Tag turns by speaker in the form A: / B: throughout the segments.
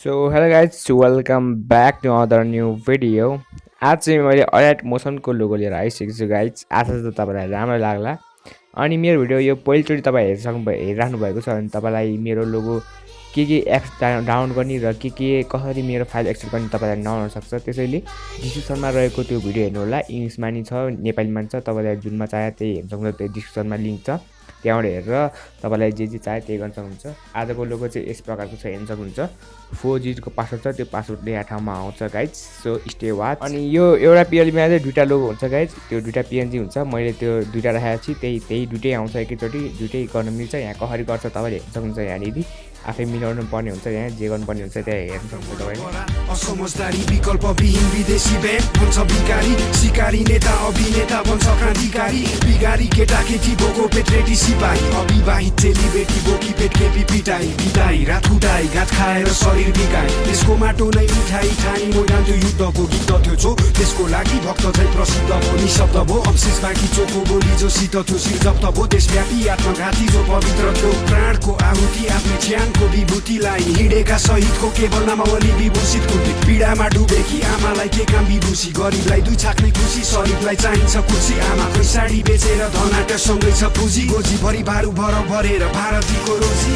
A: So hello guys, welcome back to another new video. आज चाहिँ मैले अलाइट मोसनको लोगो लिएर आइसकेको छु गाइज। आशा छ तपाईलाई राम्रो लाग्ला। अनि मेरो भिडियो यो पहिलोचोटि तपाईं हेरिराख्नु भएको छ भने तपाईलाई मेरो लोगो के एप्स डाउनलोड गर्ने र के कसरी मेरो फाइल एक्सपोर्ट गर्ने तपाईलाई नआउन सक्छ। त्यसैले डिस्क्रिप्सनमा रहेको त्यो भिडियो हेर्नु होला। इंग्लिशमा नि छ, नेपालीमा नि छ। तपाईलाई जुनमा चाहे त्यही हेर्न सक्नुहुन्छ। त्यो डिस्क्रिप्सनमा लिंक छ, त्यहाँबाट हेरेर तपाईलाई जे चाहे त्यही गर्न सक्नुहुन्छ। आजको लोगो चाहिँ यस प्रकारको छ, हेर्न सक्नुहुन्छ। 4 डिजिट को पासवर्ड छ, त्यो पासवर्डले यहाँ ठाउँमा आउँछ गाइज। So stay watch. अनि यो एउटा पीएलबीमा चाहिँ दुईटा लोगो हुन्छ गाइज, त्यो दुईटा पीएनजी हुन्छ। मैले त्यो दुईटा राखेको छु, त्यही दुईटै आउँछ एकैचोटि, दुईटै गर्न मिल्छ। यहाँ कसरी गर्छ तपाईले हेर्न सक्नुहुन्छ। यहाँनिर आफै मिलाउनु पर्ने हुन्छ, यहाँ जे गर्नुपर्ने हुन्छ त्यहाँ हेर्न सक्नुहुन्छ तपाईले।
B: असमझदारी विकल्प विहीन विदेशी ब्यान्ड भन्छ भिकारी, सिकारी नेता अभिनेता भन्छ क्रान्तिकारी, बिगारी केटाकेटी बोको पेट्रेटी सिपाही, अविवाहित चेली बेटी बोकी पेट केपी पिटाई, बिताई रात कुटाई गात खाएर शरीर बिकाई। त्यसको माटो नै मिठाई ठानी मैदान त्यो युद्धको गीत थियो जो, त्यसको लागि भक्त चाहिँ प्रसिद्ध भो निशब्द भो, अवशेष बाँकी चोखो गोली जो सित थियो शिर जप्त भो, देशव्यापी आत्मघाती जो पवित्र थियो, प्राणको आहुति आफ्नो ज्यानको विभूतिलाई हिँडेका शहीदको केवल नामावली विभूषित कुटी, पीडामा डुबेकी आमालाई के काम विभूषी, गरिबलाई दुई छाक्ने खुसी, शरीरलाई चाहिन्छ कुर्सी, आमाको साडी बेचेर धनाट सँगै छ पुँजी, गोजी भरि भारू भरेर भारतीको रोजी।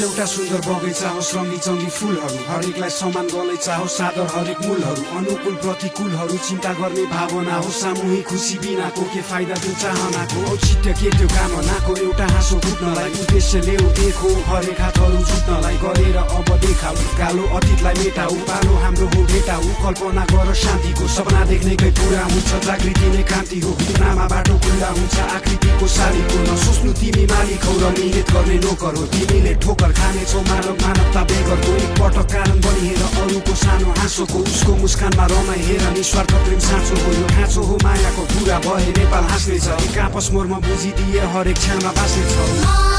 B: एउटा सुन्दर बगैँचा होस्, रङ्गी चङ्गी फुलहरू, हरेकलाई समान गलैँचा होस्, सादर हरेक मूलहरू, अनुकूल प्रतिकूलहरू चिन्ता गर्ने भावना हो, सामूहिक खुसी बिनाको के फाइदा त्यो चाहनाको, औचित्य के त्यो कामनाको, एउटा हाँसो फुट्नलाई उद्देश्य ल्याऊ एक हो, हरेक हातहरू छुट्नलाई गरेर अब देखाऊ, कालो अतीतलाई मेटाऊ, पालो हाम्रो हो भेटाऊ, कल्पना गर शान्तिको, सपना देख्नेकै पुरा हुन्छ, जागृति नै क्रान्ति हो, नामा बाटो खुल्ला हुन्छ, आकृतिको सालीको, नसोच्नु तिमी मालिक हौ र मिहिनेत गर्ने नोकर हो, तिमीले ठोकर खानेछौ मानवता बेगरको, एक पटक कारण बनी हेर अरूको सानो हाँसोको, उसको मुस्कानमा रमाई हेर निस्वार्थ प्रेम साँचो हो, यो खाँचो हो मायाको, पुरा भए नेपाल हाँस्नेछ, एक आपस मर्म बुझिदिए हरेक क्षणमा बाँच्नेछ।